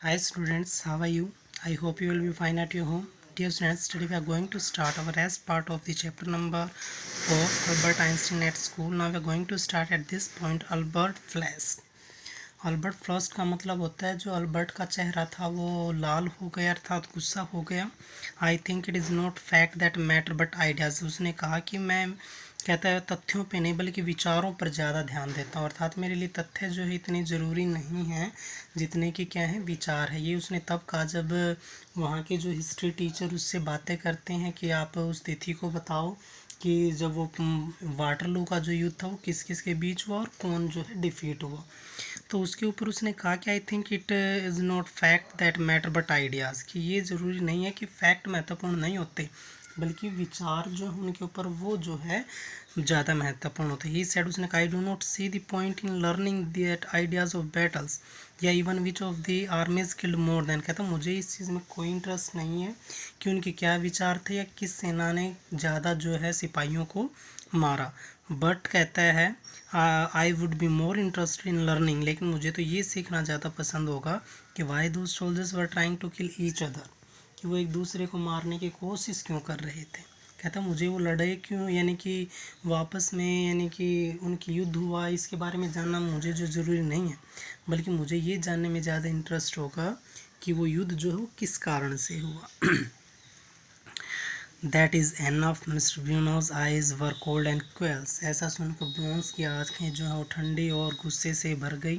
Hi students, how are you? I hope you will be fine at your home. Dear students, today we are going to start our last part of the chapter number 4, Albert Einstein at school. Now we are going to start at this point, Albert Flash. Albert Frost का मतलब होता है जो Albert का चेहरा था वो लाल हो गया अर्थात गुस्सा हो गया। I think it is not fact that matter but ideas. उसने कहा कि मैं कहता है तथ्यों पे नहीं बल्कि विचारों पर ज़्यादा ध्यान देता हूँ, अर्थात मेरे लिए तथ्य जो है इतने ज़रूरी नहीं हैं जितने कि क्या है विचार है। ये उसने तब कहा जब वहाँ के जो हिस्ट्री टीचर उससे बातें करते हैं कि आप उस तिथि को बताओ कि जब वो वाटरलू का जो युद्ध था वो किस किस के बीच हुआ और कौन जो है डिफीट हुआ। तो उसके ऊपर उसने कहा कि I think it is not fact that matter but ideas, कि ये ज़रूरी नहीं है कि फैक्ट महत्वपूर्ण नहीं होते बल्कि विचार जो है उनके ऊपर वो जो है ज़्यादा महत्वपूर्ण होते हैं। ही सेड, उसने कहा I do not see the point in learning that ideas of battles या even which of the armies killed more than. कहता मुझे इस चीज़ में कोई इंटरेस्ट नहीं है कि उनके क्या विचार थे या किस सेना ने ज़्यादा जो है सिपाहियों को मारा, बट कहता है I would be more interested in learning, लेकिन मुझे तो ये सीखना ज़्यादा पसंद होगा कि वाई दो soldiers were trying to kill each other, कि वो एक दूसरे को मारने की कोशिश क्यों कर रहे थे। कहता मुझे वो लड़ाई क्यों यानी कि वापस में यानी कि उनकी युद्ध हुआ इसके बारे में जानना मुझे जो ज़रूरी नहीं है बल्कि मुझे ये जानने में ज़्यादा इंटरेस्ट होगा कि वो युद्ध जो है वो किस कारण से हुआ। That is enough. Mister Bruno's eyes were cold and quells. ऐसा सुनकर ब्रोन्स की आँखें जो है वो ठंडी और गुस्से से भर गई।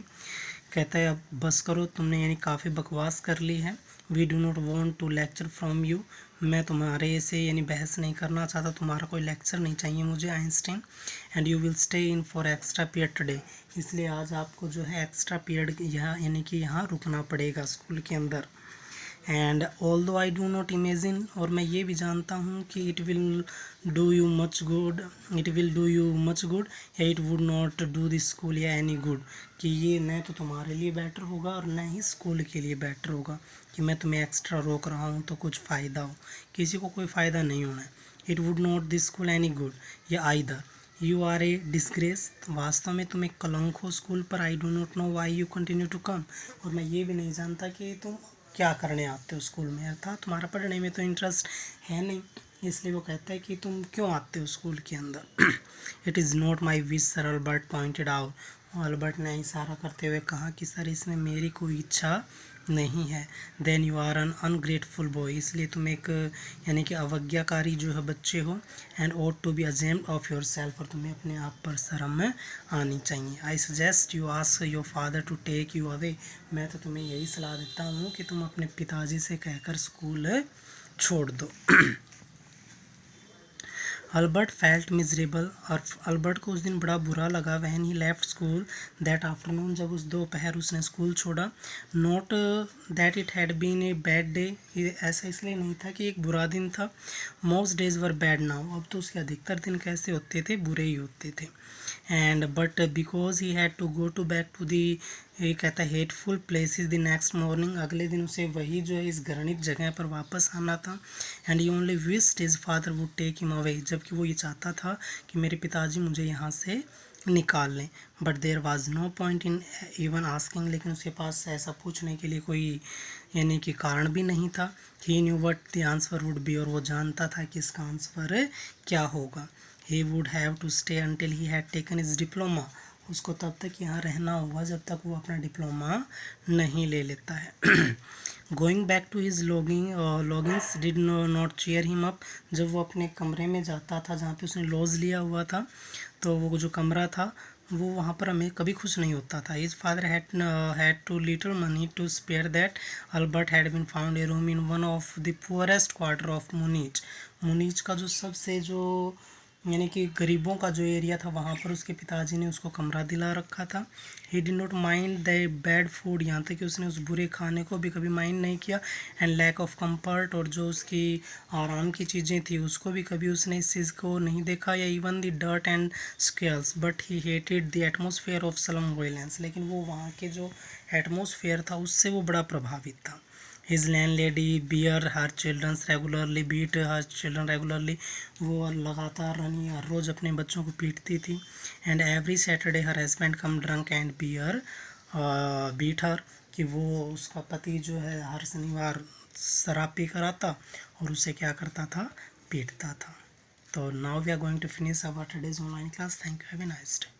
कहता है अब बस करो, तुमने यानी काफ़ी बकवास कर ली है। We do not want to lecture from you. मैं तुम्हारे से यानी बहस नहीं करना चाहता, तुम्हारा कोई लेक्चर नहीं चाहिए मुझे Einstein. And you will stay in for extra period today. इसलिए आज आपको जो है एक्स्ट्रा पीरियड यहाँ यानी कि यहाँ रुकना पड़ेगा स्कूल के अंदर। एंड ऑल दो आई डू नॉट इमेजिन, और मैं ये भी जानता हूँ कि it will do you much good, it will do you much good या it would not do the school या एनी गुड, कि ये न तो तुम्हारे लिए बेटर होगा और न ही स्कूल के लिए बेटर होगा कि मैं तुम्हें एक्स्ट्रा रोक रहा हूँ तो कुछ फ़ायदा हो, किसी को कोई फ़ायदा नहीं होना है। It would not the school any good या either you are a disgrace, वास्तव में तुम एक कलंक हो स्कूल पर। I do not know why you continue to come, और मैं ये भी नहीं जानता कि तुम क्या करने आते हो स्कूल में, अर्थात तुम्हारा पढ़ने में तो इंटरेस्ट है नहीं, इसलिए वो कहता है कि तुम क्यों आते हो स्कूल के अंदर। It is not my wish sir, Albert pointed out. Albert ने इशारा करते हुए कहा कि सर इसमें मेरी कोई इच्छा नहीं है। Then you are an ungrateful boy, इसलिए तुम एक यानी कि अवज्ञाकारी जो है बच्चे हो। And ought to be ashamed of yourself, और तुम्हें अपने आप पर शर्म आनी चाहिए। I suggest you ask your father to take you away, मैं तो तुम्हें यही सलाह देता हूँ कि तुम अपने पिताजी से कहकर स्कूल छोड़ दो। अल्बर्ट फेल्ट मिजरेबल, और अल्बर्ट को उस दिन बड़ा बुरा लगा। When he left school that afternoon, जब उस दोपहर उसने स्कूल छोड़ा। Not that it had been a bad day, ऐसा इसलिए नहीं था कि एक बुरा दिन था। Most days were bad now, अब तो उसके अधिकतर दिन कैसे होते थे, बुरे ही होते थे। And but because he had to go to back to the, ये कहता है hateful places the next morning, अगले दिन उसे वही जो है इस घृणित जगह पर वापस आना था। And he only wished his father would take him away, जबकि वो ये चाहता था कि मेरे पिताजी मुझे यहाँ से निकाल लें। But there was no point in even asking, लेकिन उसके पास ऐसा पूछने के लिए कोई यानी कि कारण भी नहीं था। He knew what the answer would be, और वो जानता था कि इसका आंसर क्या होगा। He would have to stay until he had taken his diploma, उसको तब तक यहाँ रहना होगा जब तक वो अपना डिप्लोमा नहीं ले लेता है। Going back to his lodgings did not cheer him up, जब वो अपने कमरे में जाता था जहाँ पे उसने लॉज लिया हुआ था, तो वो जो कमरा था वो वहाँ पर हमें कभी खुश नहीं होता था। His father had too little money to spare that Albert had been found a room in one of the poorest quarter of Munich, Munich का जो सबसे जो यानी कि गरीबों का जो एरिया था वहाँ पर उसके पिताजी ने उसको कमरा दिला रखा था। He did not mind the bad food, यहाँ तक कि उसने उस बुरे खाने को भी कभी माइंड नहीं किया। एंड लैक ऑफ कंफर्ट, और जो उसकी आराम की चीज़ें थी उसको भी कभी उसने इस चीज़ को नहीं देखा। या even the dirt and scales, but he hated the atmosphere of slum violence, लेकिन वो वहाँ के जो एटमोसफेयर था उससे वो बड़ा प्रभावित था। His landlady beat her childrens regularly, beat her children regularly, वो लगातार यानी हर रोज़ अपने बच्चों को पीटती थी। And every Saturday her husband come drunk and beat beat her, कि वो उसका पति जो है हर शनिवार शराब पी कर आता और उसे क्या करता था, पीटता था। तो now we are going to finish our today's online class. Thank you, have a nice day.